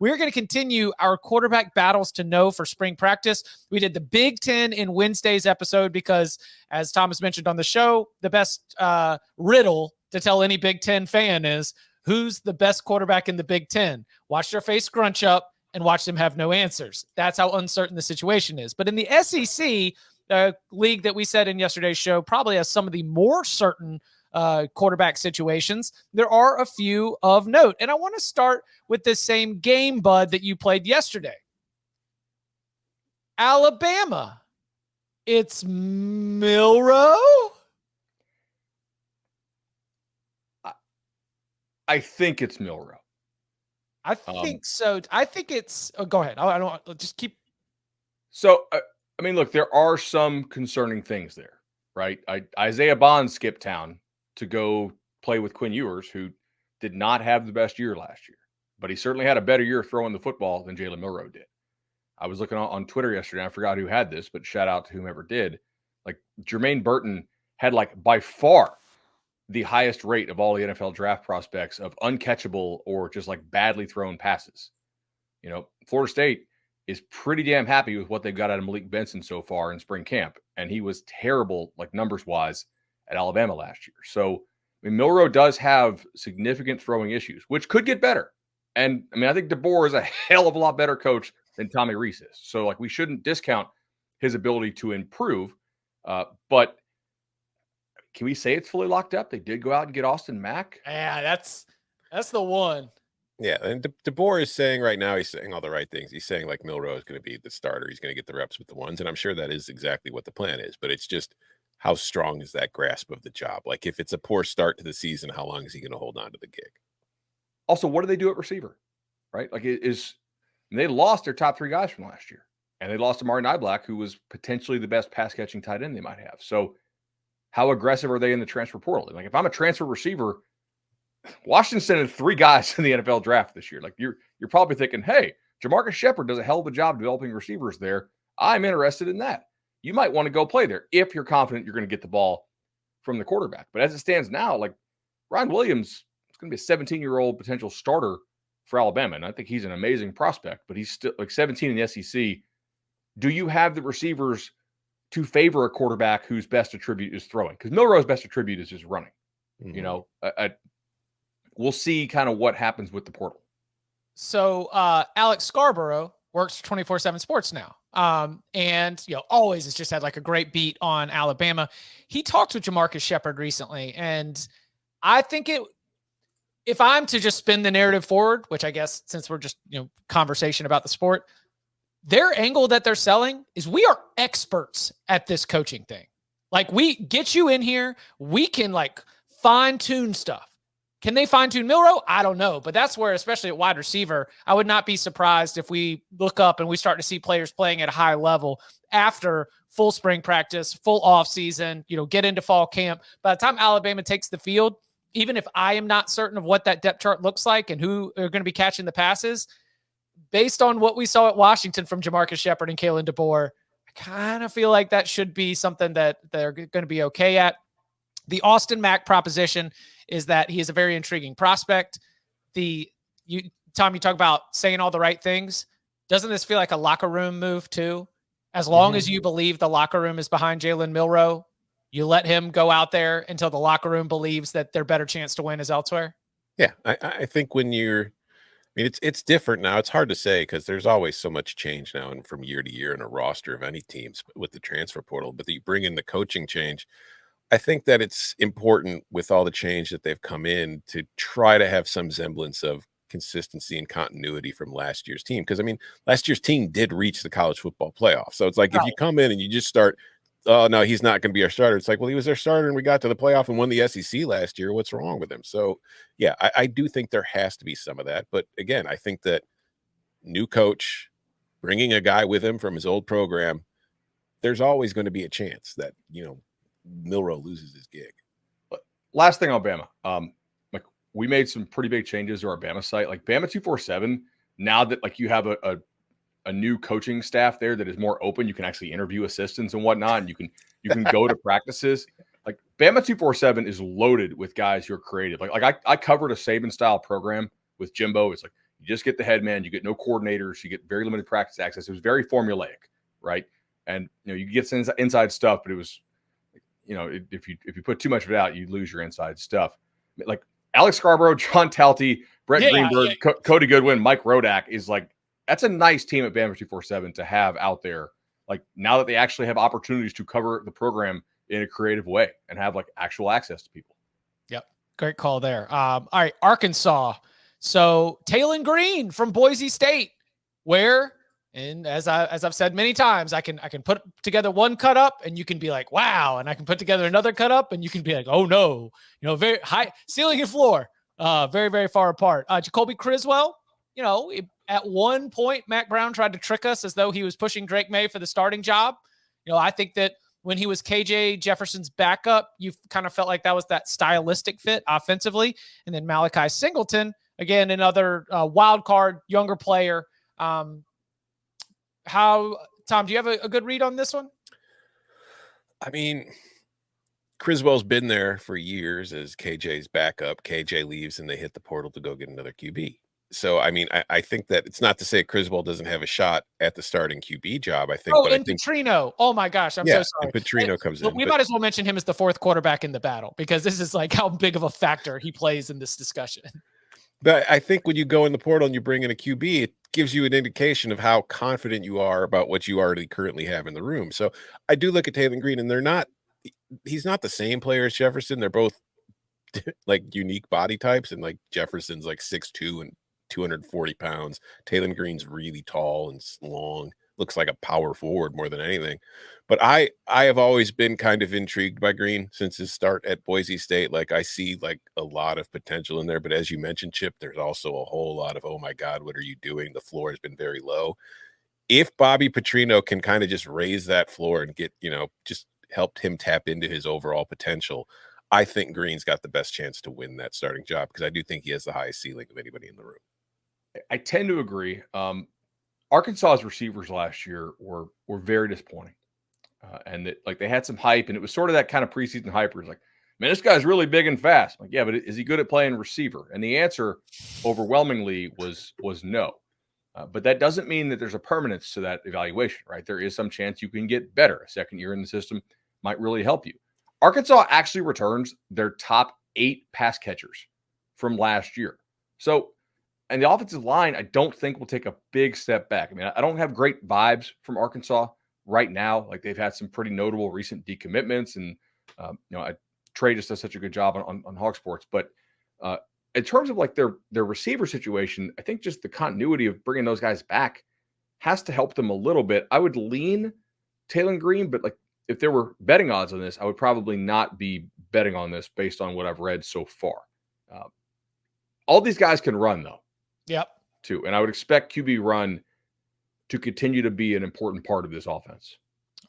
we're going to continue our quarterback battles to know for spring practice. We did the Big Ten in Wednesday's episode because, as Thomas mentioned on the show, the best riddle to tell any Big Ten fan is, who's the best quarterback in the Big Ten? Watch their face scrunch up and watch them have no answers. That's how uncertain the situation is. But in the SEC, league that we said in yesterday's show probably has some of the more certain quarterback situations, there are a few of note. And I want to start with the same game, Bud, that you played yesterday. Alabama. It's Milroe? I think it's Milroe. I think so. I think it's go ahead. I don't just keep. So, I mean, look, there are some concerning things there, right? Isaiah Bond skipped town to go play with Quinn Ewers, who did not have the best year last year, but he certainly had a better year throwing the football than Jalen Milroe did. I was looking on Twitter yesterday. I forgot who had this, but shout out to whomever did. Like, Jermaine Burton had, like, by far the highest rate of all the NFL draft prospects of uncatchable or just like badly thrown passes. You know, Florida State is pretty damn happy with what they've got out of Malik Benson so far in spring camp. And he was terrible, like numbers wise, at Alabama last year. So, I mean, Milroe does have significant throwing issues, which could get better. And I mean, I think DeBoer is a hell of a lot better coach than Tommy Rees is. So, like, we shouldn't discount his ability to improve. But can we say it's fully locked up? They did go out and get Austin Mack. Yeah, that's the one. Yeah, and DeBoer is saying right now, he's saying all the right things. He's saying like Milroe is going to be the starter. He's going to get the reps with the ones, and I'm sure that is exactly what the plan is. But it's just, how strong is that grasp of the job? Like, if it's a poor start to the season, how long is he going to hold on to the gig? Also, what do they do at receiver? Right? Like, they lost their top three guys from last year, and they lost Amari Niblack, who was potentially the best pass catching tight end they might have. So, how aggressive are they in the transfer portal? Like, if I'm a transfer receiver, Washington sent 3 guys in the NFL draft this year. Like, you're probably thinking, hey, Jamarcus Shepard does a hell of a job developing receivers there. I'm interested in that. You might want to go play there if you're confident you're going to get the ball from the quarterback. But as it stands now, like, Ryan Williams is going to be a 17-year-old potential starter for Alabama. And I think he's an amazing prospect, but he's still like 17 in the SEC. Do you have the receivers to favor a quarterback whose best attribute is throwing? Because Milroe's best attribute is just running. Mm-hmm. You know, we'll see kind of what happens with the portal. So Alex Scarborough works for 24/7 Sports now. And, you know, always has just had like a great beat on Alabama. He talked with Jamarcus Shepard recently, and I think if I'm to just spin the narrative forward, which I guess since we're just, you know, conversation about the sport, their angle that they're selling is, we are experts at this coaching thing. Like, we get you in here, we can like fine tune stuff. Can they fine tune Milroe? I don't know, but that's where, especially at wide receiver, I would not be surprised if we look up and we start to see players playing at a high level after full spring practice, full off season, you know, get into fall camp. By the time Alabama takes the field, even if I am not certain of what that depth chart looks like and who are going to be catching the passes, based on what we saw at Washington from Jamarcus Shepard and Kalen DeBoer, I kind of feel like that should be something that they're going to be okay at. The Austin Mack proposition is that he is a very intriguing prospect. Tom, you talk about saying all the right things. Doesn't this feel like a locker room move too? As long as you believe the locker room is behind Jalen Milroe, you let him go out there until the locker room believes that their better chance to win is elsewhere. Yeah, I think when it's different now. It's hard to say because there's always so much change now and from year to year in a roster of any teams with the transfer portal. But you bring in the coaching change. I think that it's important with all the change that they've come in to try to have some semblance of consistency and continuity from last year's team. Because, I mean, last year's team did reach the college football playoff. So it's like, if you come in and you just start, oh, no, he's not going to be our starter. It's like, well, he was their starter and we got to the playoff and won the SEC last year. What's wrong with him? So, yeah, I do think there has to be some of that. But, again, I think that new coach, bringing a guy with him from his old program, there's always going to be a chance that, you know, Milroe loses his gig. Last thing on Bama. Like, we made some pretty big changes to our Bama site. Like, Bama 247, now that like you have a new coaching staff there that is more open, you can actually interview assistants and whatnot, and you can go to practices. Like, Bama 247 is loaded with guys who are creative. Like I covered a Saban style program with Jimbo. It's like, You just get the head man. You get no coordinators. You get very limited practice access. It was very formulaic, right? And you get some inside stuff, but it was, if you put too much of it out, you lose your inside stuff. Like Alex Scarborough, John Talty, Brett Greenberg, Cody Goodwin, Mike Rodak is like, that's a nice team at Bama 247 to have out there. Like now that they actually have opportunities to cover the program in a creative way and have like actual access to people. Yep. Great call there. All right. Arkansas. So Taylon Green from Boise State, and as I've said many times, I can put together one cut up and you can be like, wow. And I can put together another cut up and you can be like, oh no, very high ceiling and floor, very, very far apart. Jacoby Criswell, at one point, Mac Brown tried to trick us as though he was pushing Drake May for the starting job. I think that when he was KJ Jefferson's backup, you kind of felt like that was that stylistic fit offensively. And then Malachi Singleton, again, another wild card, younger player. Tom, do you have a good read on this one? I mean, Criswell's been there for years as KJ's backup. KJ leaves and they hit the portal to go get another QB. So, I mean, I think that it's not to say Criswell doesn't have a shot at the starting QB job. I think. Petrino. Oh my gosh, I'm so sorry. Petrino comes in. We might as well mention him as the fourth quarterback in the battle because this is like how big of a factor he plays in this discussion. But I think when you go in the portal and you bring in a QB, it gives you an indication of how confident you are about what you already currently have in the room. So I do look at Taylon Green, and he's not the same player as Jefferson. They're both like unique body types, and like Jefferson's like 6'2" and 240 pounds. Taylon Green's really tall and long, looks like a power forward more than anything. But I have always been kind of intrigued by Green since his start at Boise State. Like I see like a lot of potential in there, but as you mentioned, Chip, there's also a whole lot of, oh my God, what are you doing? The floor has been very low. If Bobby Petrino can kind of just raise that floor and get, just helped him tap into his overall potential, I think Green's got the best chance to win that starting job because I do think he has the highest ceiling of anybody in the room. I tend to agree. Arkansas's receivers last year were very disappointing. And that like they had some hype, and it was sort of that kind of preseason hype where it's like, man, this guy's really big and fast. I'm like, yeah, but is he good at playing receiver? And the answer overwhelmingly was no. But that doesn't mean that there's a permanence to that evaluation, right? There is some chance you can get better. A second year in the system might really help you. Arkansas actually returns their top 8 pass catchers from last year. So, and the offensive line, I don't think will take a big step back. I mean, I don't have great vibes from Arkansas right now. Like they've had some pretty notable recent decommitments, and Trey just does such a good job on Hog Sports. But in terms of like their receiver situation, I think just the continuity of bringing those guys back has to help them a little bit. I would lean Taylon Green, but like if there were betting odds on this, I would probably not be betting on this based on what I've read so far. All these guys can run though. Yep. Too. And I would expect QB run to continue to be an important part of this offense.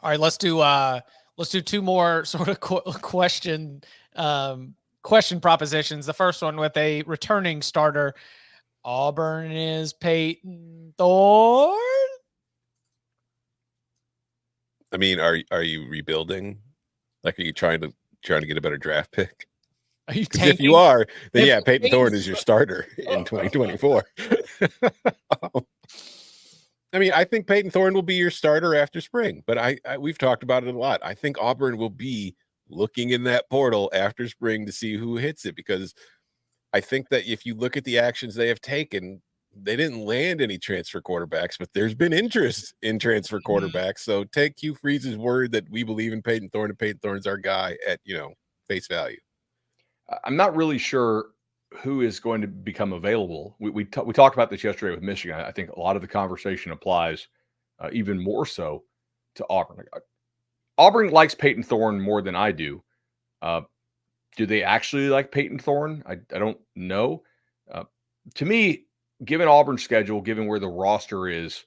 All right, let's do 2 more sort of question propositions. The first one with a returning starter. Auburn is Peyton Thorne. I mean, are you rebuilding? Like, are you trying to get a better draft pick? Are you tanking? If you are, then yeah, Peyton Thorne is your starter in 2024. I mean, I think Peyton Thorne will be your starter after spring, but we've talked about it a lot. I think Auburn will be looking in that portal after spring to see who hits it, because I think that if you look at the actions they have taken, they didn't land any transfer quarterbacks, but there's been interest in transfer quarterbacks. So take Hugh Freeze's word that we believe in Peyton Thorne and Peyton Thorne's our guy at, face value. I'm not really sure who is going to become available. We talked about this yesterday with Michigan. I think a lot of the conversation applies even more so to Auburn. Auburn likes Peyton Thorne more than I do. Do they actually like Peyton Thorne? I don't know. To me, given Auburn's schedule, given where the roster is,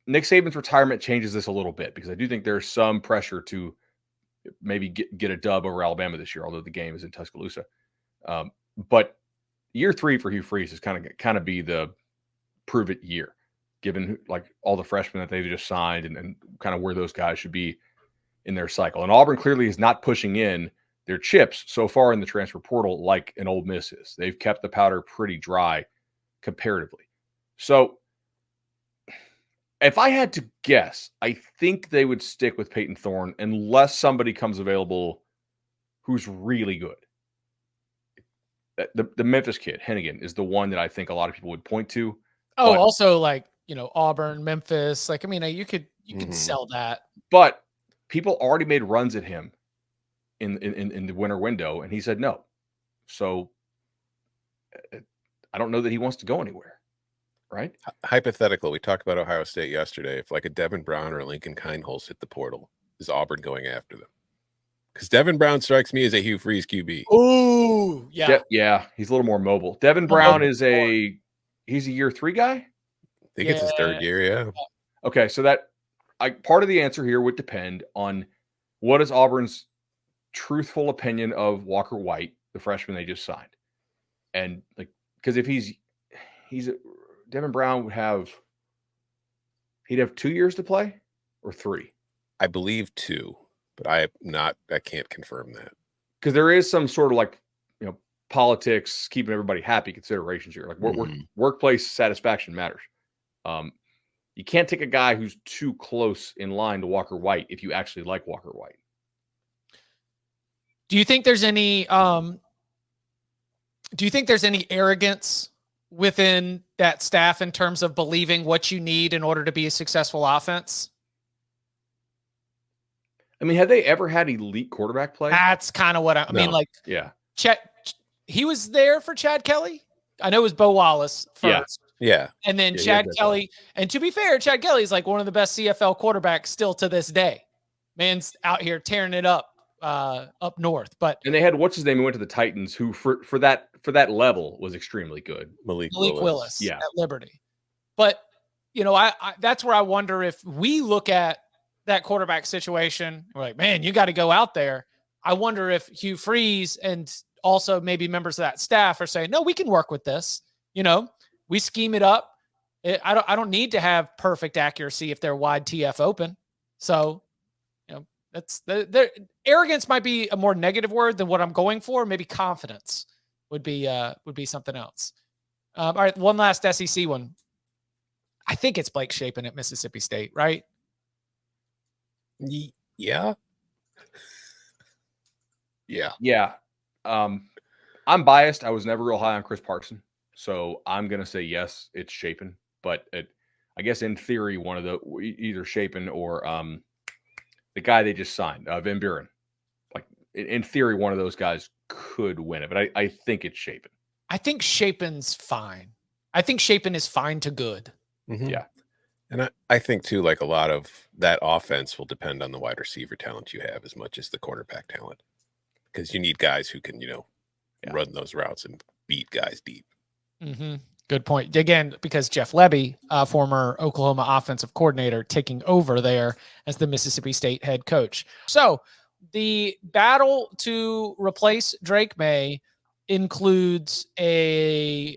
Nick Saban's retirement changes this a little bit, because I do think there's some pressure to maybe get a dub over Alabama this year, although the game is in Tuscaloosa. But year 3 for Hugh Freeze is kind of be the prove it year, given like all the freshmen that they've just signed and kind of where those guys should be in their cycle. And Auburn clearly is not pushing in their chips so far in the transfer portal like an Ole Miss is. They've kept the powder pretty dry comparatively. So if I had to guess, I think they would stick with Peyton Thorne unless somebody comes available who's really good. The Memphis kid, Hennigan, is the one that I think a lot of people would point to. Oh, But, also like, Auburn, Memphis. Like, I mean, you could sell that. But people already made runs at him in the winter window, and he said no. So I don't know that he wants to go anywhere. Right? Hypothetical, we talked about Ohio State yesterday. If like a Devin Brown or a Lincoln Kienholz hit the portal, is Auburn going after them? Because Devin Brown strikes me as a Hugh Freeze QB. Ooh, yeah. Yeah, he's a little more mobile. Devin Brown is he's a year 3 guy? I think it's his 3rd year, yeah. Okay, so that part of the answer here would depend on what is Auburn's truthful opinion of Walker White, the freshman they just signed. And like, because if Devin Brown he'd have 2 years to play or 3? I believe 2, but I can't confirm that. Because there is some sort of like, politics, keeping everybody happy considerations here. Like workplace satisfaction matters. You can't take a guy who's too close in line to Walker White if you actually like Walker White. Do you think there's any arrogance within that staff in terms of believing what you need in order to be a successful offense? I mean, have they ever had elite quarterback play? That's kind of what I mean. Like, yeah, he was there for Chad Kelly. I know it was Bo Wallace first. Yeah. And then Chad Kelly. And to be fair, Chad Kelly is like one of the best CFL quarterbacks still to this day. Man's out here tearing it up north. And they had what's his name who went to the Titans, who for that level was extremely good. Malik Willis. Yeah, at Liberty. But I that's where I wonder if we look at that quarterback situation, we're like, man, you got to go out there. I wonder if Hugh Freeze and also maybe members of that staff are saying, no, we can work with this. We scheme it up. I don't need to have perfect accuracy if they're wide TF open. So, that's the arrogance might be a more negative word than what I'm going for. Maybe confidence would be something else. All right. One last SEC one. I think it's Blake Shapen at Mississippi State, right? Yeah. Yeah. I'm biased. I was never real high on Chris Parson, so I'm gonna say yes, it's Shapen. But I guess in theory, one of the either Shapen or the guy they just signed, Van Buren. Like in theory, one of those guys could win it, but I think it's Shapen. I think Shapen's fine. I think Shapen is fine to good. Mm-hmm. Yeah. And I think, too, like a lot of that offense will depend on the wide receiver talent you have as much as the quarterback talent. Because you need guys who can, run those routes and beat guys deep. Mm-hmm. Good point. Again, because Jeff Lebby, former Oklahoma offensive coordinator, taking over there as the Mississippi State head coach. So the battle to replace Drake May includes a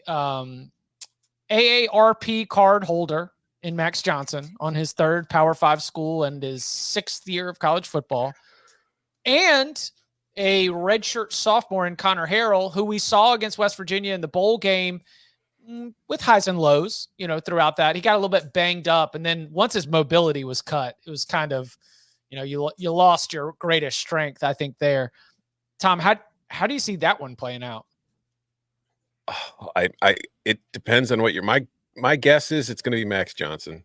AARP card holder in Max Johnson on his 3rd Power 5 school and his 6th year of college football, and a redshirt sophomore in Connor Harrell, who we saw against West Virginia in the bowl game with highs and lows, throughout that. He got a little bit banged up, and then once his mobility was cut, it was kind of, you lost your greatest strength, I think, there. Tom, how do you see that one playing out? It depends on what my guess is it's going to be Max Johnson,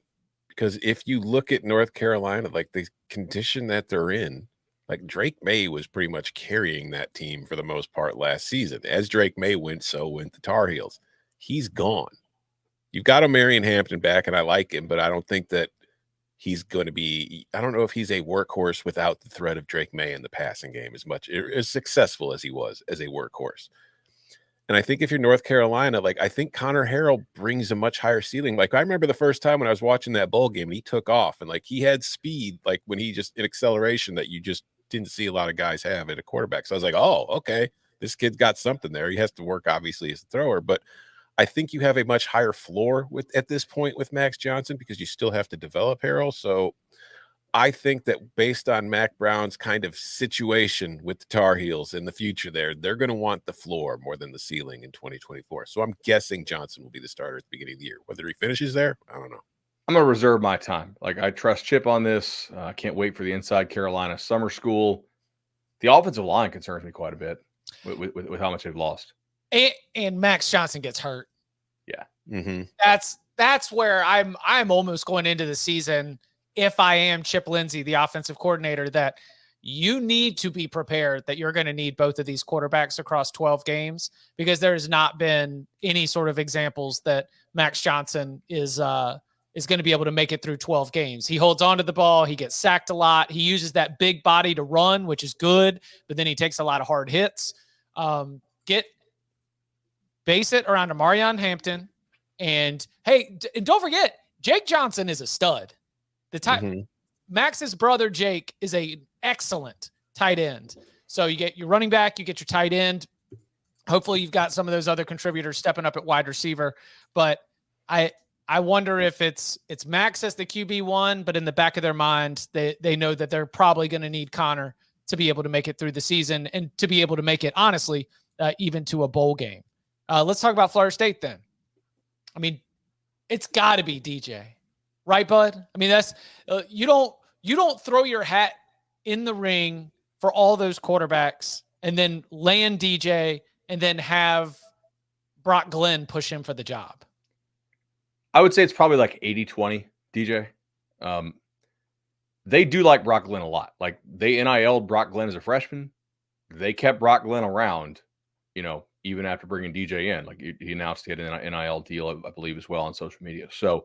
because if you look at North Carolina, like the condition that they're in, like Drake May was pretty much carrying that team for the most part last season. As Drake May went, so went the Tar Heels. He's gone. You've got O'Marion Hampton back, and I like him, but I don't think that he's going to be, I don't know if he's a workhorse without the threat of Drake May in the passing game as successful as he was as a workhorse. And I think if you're North Carolina, like I think Connor Harrell brings a much higher ceiling. Like I remember the first time when I was watching that bowl game and he took off and like he had speed, like when he just in acceleration that you just didn't see a lot of guys have at a quarterback. So I was like, oh, okay, this kid's got something there. He has to work obviously as a thrower, but I think you have a much higher floor at this point with Max Johnson because you still have to develop Harrell. So I think that based on Mac Brown's kind of situation with the Tar Heels in the future they're going to want the floor more than the ceiling in 2024. So I'm guessing Johnson will be the starter at the beginning of the year. Whether he finishes there, I don't know. I'm going to reserve my time. Like, I trust Chip on this. I can't wait for the Inside Carolina summer school. The offensive line concerns me quite a bit with how much they've lost. And Max Johnson gets hurt. Yeah. Mm-hmm. That's where I'm almost going into the season, if I am Chip Lindsey, the offensive coordinator, that you need to be prepared that you're going to need both of these quarterbacks across 12 games, because there's not been any sort of examples that Max Johnson is going to be able to make it through 12 games. He holds on to the ball. He gets sacked a lot. He uses that big body to run, which is good, but then he takes a lot of hard hits. Base it around Amarion Hampton. And hey, and don't forget, Jake Johnson is a stud. Max's brother Jake is an excellent tight end. So you get your running back, you get your tight end. Hopefully you've got some of those other contributors stepping up at wide receiver. But I wonder if it's Max as the QB1, but in the back of their mind, they know that they're probably going to need Connor to be able to make it through the season and to be able to make it, honestly, even to a bowl game. Let's talk about Florida State then. I mean, it's got to be DJ, right, bud? I mean, that's you don't throw your hat in the ring for all those quarterbacks and then land DJ and then have Brock Glenn push him for the job. I would say it's probably like 80-20 DJ. They do like Brock Glenn a lot. Like, they NIL'd Brock Glenn as a freshman. They kept Brock Glenn around, even after bringing DJ in. Like, he announced he had an NIL deal, I believe, as well on social media. So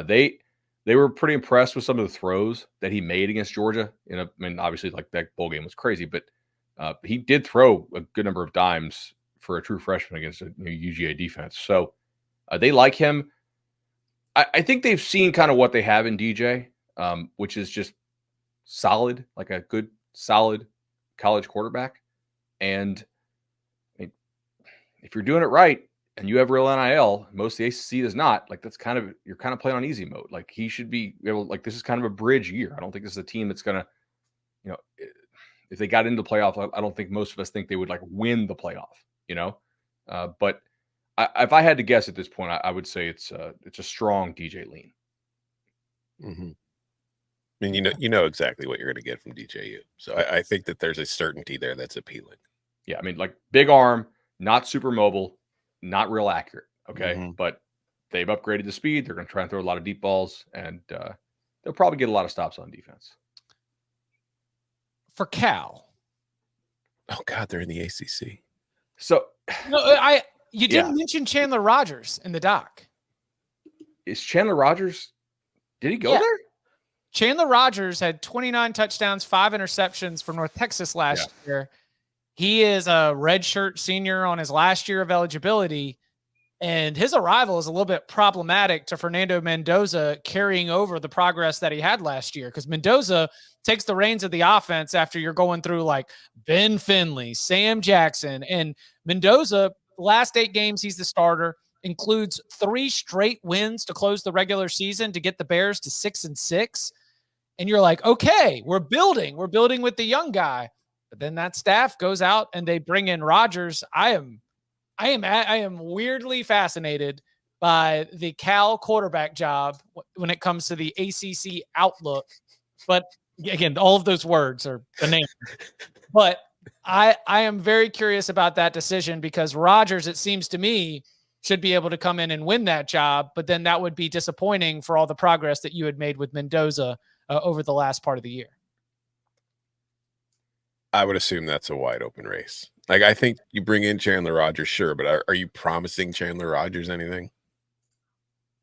they were pretty impressed with some of the throws that he made against Georgia. Obviously, like, that bowl game was crazy, but he did throw a good number of dimes for a true freshman against a new UGA defense. So they like him. I think they've seen kind of what they have in DJ, which is just solid, like a good, solid college quarterback. And if you're doing it right and you have real NIL, most of the ACC does not. Like, you're kind of playing on easy mode. Like, he should be able, like, this is kind of a bridge year. I don't think this is a team that's going to, if they got into the playoff, I don't think most of us think they would like win the playoff, but if I had to guess at this point, I would say it's a strong DJ lean. Mm-hmm. I mean, you know exactly what you're going to get from DJU. So I think that there's a certainty there that's appealing. Yeah, I mean, like, big arm, not super mobile, not real accurate. Okay, Mm-hmm. But they've upgraded the speed. They're going to try and throw a lot of deep balls, and they'll probably get a lot of stops on defense. For Cal. Oh God, they're in the ACC. So you didn't mention Chandler Rogers in the doc. Is Chandler Rogers? Did he go there? Chandler Rogers had 29 touchdowns, 5 interceptions for North Texas last year. He is a redshirt senior on his last year of eligibility, and his arrival is a little bit problematic to Fernando Mendoza carrying over the progress that he had last year, because Mendoza takes the reins of the offense after you're going through like Ben Finley, Sam Jackson, and Mendoza, last 8 games, he's the starter, includes 3 straight wins to close the regular season to get the Bears to 6-6. And you're like, okay, we're building with the young guy. But then that staff goes out and they bring in Rodgers. I am weirdly fascinated by the Cal quarterback job when it comes to the ACC outlook. But again, all of those words are bananas. But I am very curious about that decision, because Rodgers, it seems to me, should be able to come in and win that job. But then that would be disappointing for all the progress that you had made with Mendoza over the last part of the year. I would assume that's a wide open race. Like, I think you bring in Chandler Rogers, sure, but are you promising Chandler Rogers anything?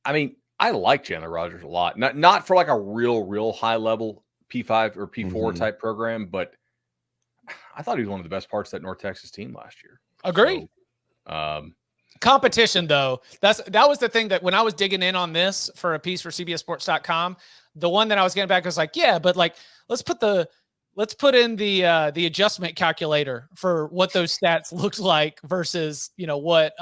I mean, I like Chandler Rogers a lot. Not for like a real high level P5 or P4 type program, but I thought he was one of the best parts of that North Texas team last year. Agree. So, competition, though, that was the thing that when I was digging in on this for a piece for CBSSports.com, the one that I was getting back was like, yeah, but like, let's put in the adjustment calculator for what those stats looked like versus, what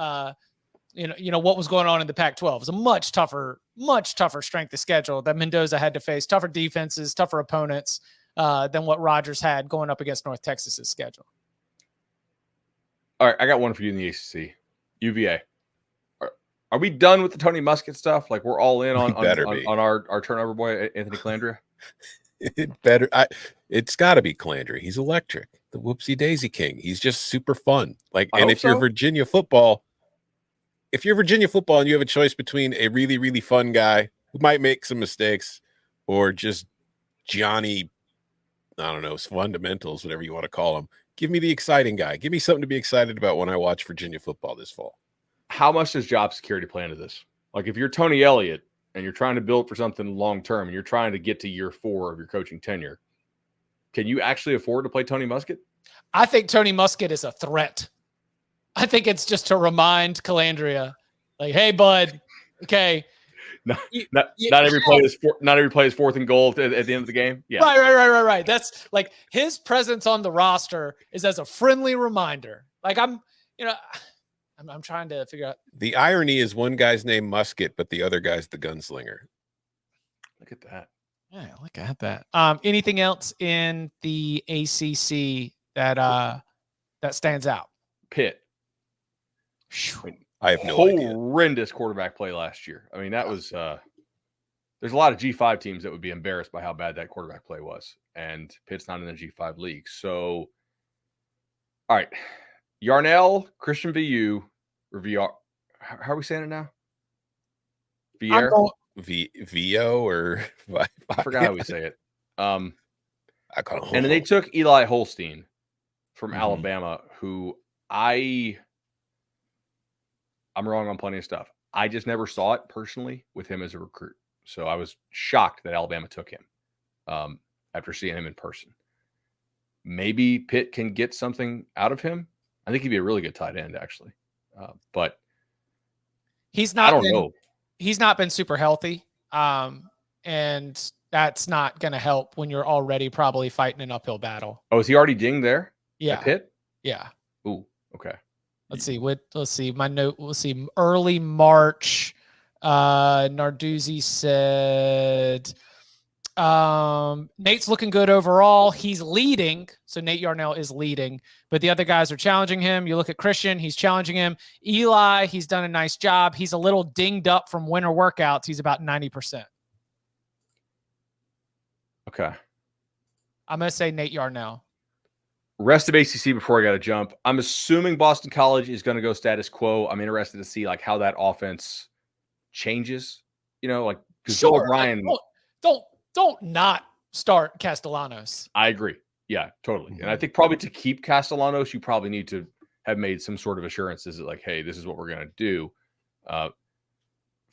what was going on in the Pac-12. It was a much tougher strength of schedule that Mendoza had to face, tougher defenses, tougher opponents than what Rodgers had going up against North Texas's schedule. All right, I got one for you in the ACC. UVA. Are we done with the Tony Muskett stuff? Like we're all in on our turnover boy, Anthony Calandria? It's got to be Calandria. He's electric. The whoopsie daisy king. He's just super fun. And if you're Virginia football, and you have a choice between a really, really fun guy who might make some mistakes or just Johnny, I don't know, fundamentals, whatever you want to call him, give me the exciting guy. Give me something to be excited about when I watch Virginia football this fall. How much does job security play into this? Like if you're Tony Elliott and you're trying to build for something long-term and you're trying to get to year 4 of your coaching tenure, can you actually afford to play Tony Muskett? I think Tony Muskett is a threat. I think it's just to remind Calandria, like, hey, bud, okay. Not every play is 4th and goal at the end of the game. Yeah. Right. That's like his presence on the roster is as a friendly reminder. Like I'm trying to figure out. The irony is one guy's named Muskett, but the other guy's the gunslinger. Look at that. Yeah, look at that. Anything else in the ACC that stands out? Pitt. I have no idea. Horrendous quarterback play last year. I mean, that was there's a lot of G5 teams that would be embarrassed by how bad that quarterback play was. And Pitt's not in the G5 league. So, all right. Yarnell, Christian VU, or VR. How are we saying it now? VO or I forgot how we say it. I call it and then they took Eli Holstein from Alabama, who I'm wrong on plenty of stuff. I just never saw it personally with him as a recruit. So I was shocked that Alabama took him after seeing him in person. Maybe Pitt can get something out of him. I think he'd be a really good tight end, actually. But he's not. I don't know. He's not been super healthy, and that's not going to help when you're already probably fighting an uphill battle. Oh, is he already dinged there? Yeah. At Pitt? Yeah. Ooh, okay. Let's see. My note. We'll see. Early March. Narduzzi said Nate's looking good overall. He's leading. So Nate Yarnell is leading, but the other guys are challenging him. You look at Christian, he's challenging him. Eli, he's done a nice job. He's a little dinged up from winter workouts. He's about 90%. Okay. I'm going to say Nate Yarnell. Rest of ACC before I got to jump. I'm assuming Boston College is going to go status quo. I'm interested to see like how that offense changes, like because Joe O'Brien. Don't not start Castellanos. I agree. Yeah, totally. And I think probably to keep Castellanos, you probably need to have made some sort of assurances that like, hey, this is what we're going to do.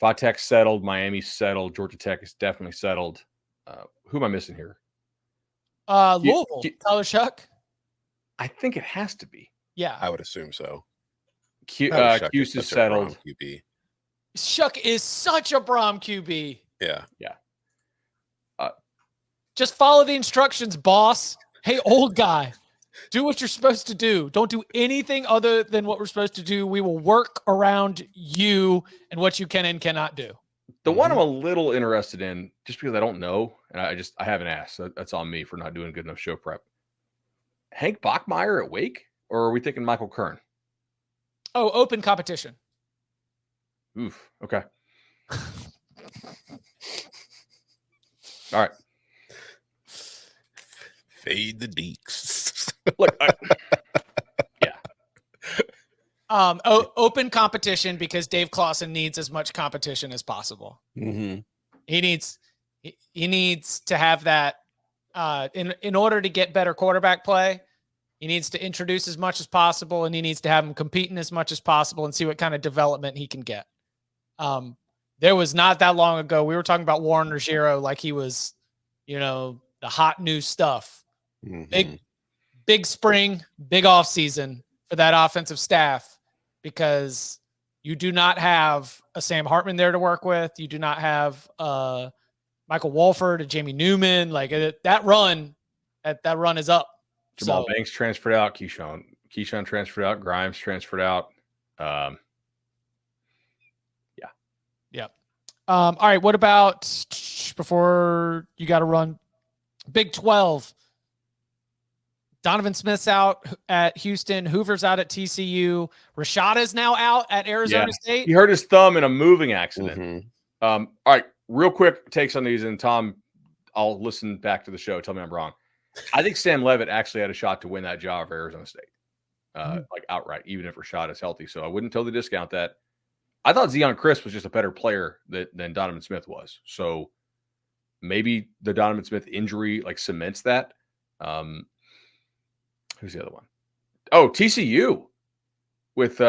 Vatech's settled. Miami's settled. Georgia Tech is definitely settled. Who am I missing here? Louisville. Tyler Shuck. I think it has to be. Yeah. I would assume so. Cuse is settled. QB. Shuck is such a Brom QB. Yeah. Just follow the instructions, boss. Hey, old guy, do what you're supposed to do. Don't do anything other than what we're supposed to do. We will work around you and what you can and cannot do. The one I'm a little interested in, just because I don't know, and I haven't asked. So that's on me for not doing good enough show prep. Hank Bachmeier at Wake, or are we thinking Michael Kern? Oh, open competition. Oof. Okay. All right. Fade the deeks. Look, yeah. Open competition because Dave Clawson needs as much competition as possible. Mm-hmm. He needs to have that in order to get better quarterback play. He needs to introduce as much as possible, and he needs to have him competing as much as possible and see what kind of development he can get. There was not that long ago, we were talking about Warren Ruggiero like he was, the hot new stuff. Mm-hmm. Big spring, big off season for that offensive staff because you do not have a Sam Hartman there to work with. You do not have Michael Wolford and Jamie Newman. Like that run is up. Jamal Banks transferred out. Keyshawn transferred out. Grimes transferred out. Yep. All right. What about before you got to run Big 12? Donovan Smith's out at Houston. Hoover's out at TCU. Rashad is now out at Arizona State. He hurt his thumb in a moving accident. Mm-hmm. All right, real quick takes on these, and Tom, I'll listen back to the show. Tell me I'm wrong. I think Sam Levitt actually had a shot to win that job for Arizona State, like outright, even if Rashad is healthy. So I wouldn't totally discount that. I thought Zion Crisp was just a better player than Donovan Smith was. So maybe the Donovan Smith injury like cements that. Who's the other one? Oh, TCU with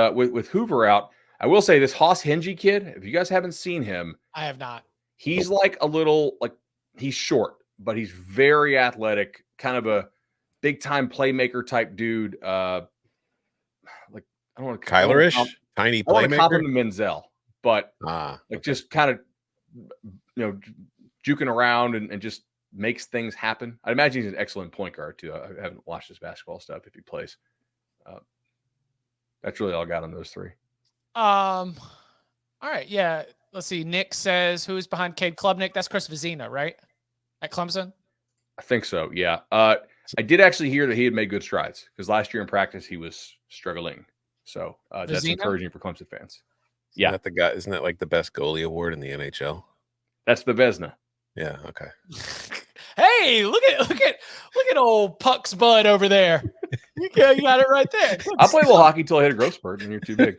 Hoover out. I will say this Haas Henge kid, if you guys haven't seen him, I have not. He's like a little, like he's short, but he's very athletic, kind of a big time playmaker type dude. Like I don't want to Kyler-ish, tiny playmaker. I want to cop him to Menzel, but just kind of juking around and just makes things happen. I imagine he's an excellent point guard too. I haven't watched his basketball stuff if he plays. That's really all I got on those three. All right, yeah. Let's see. Nick says, who's behind Cade Klubnik? That's Chris Vizina, right? At Clemson? I think so, yeah. I did actually hear that he had made good strides because last year in practice he was struggling. So that's encouraging for Clemson fans. Yeah. Isn't that the guy? Isn't that like the best goalie award in the NHL? That's the Vezina. Yeah, okay. Hey, look at old Puck's bud over there. You got it right there. I'll play a little hockey till I hit a growth spurt and you're too big.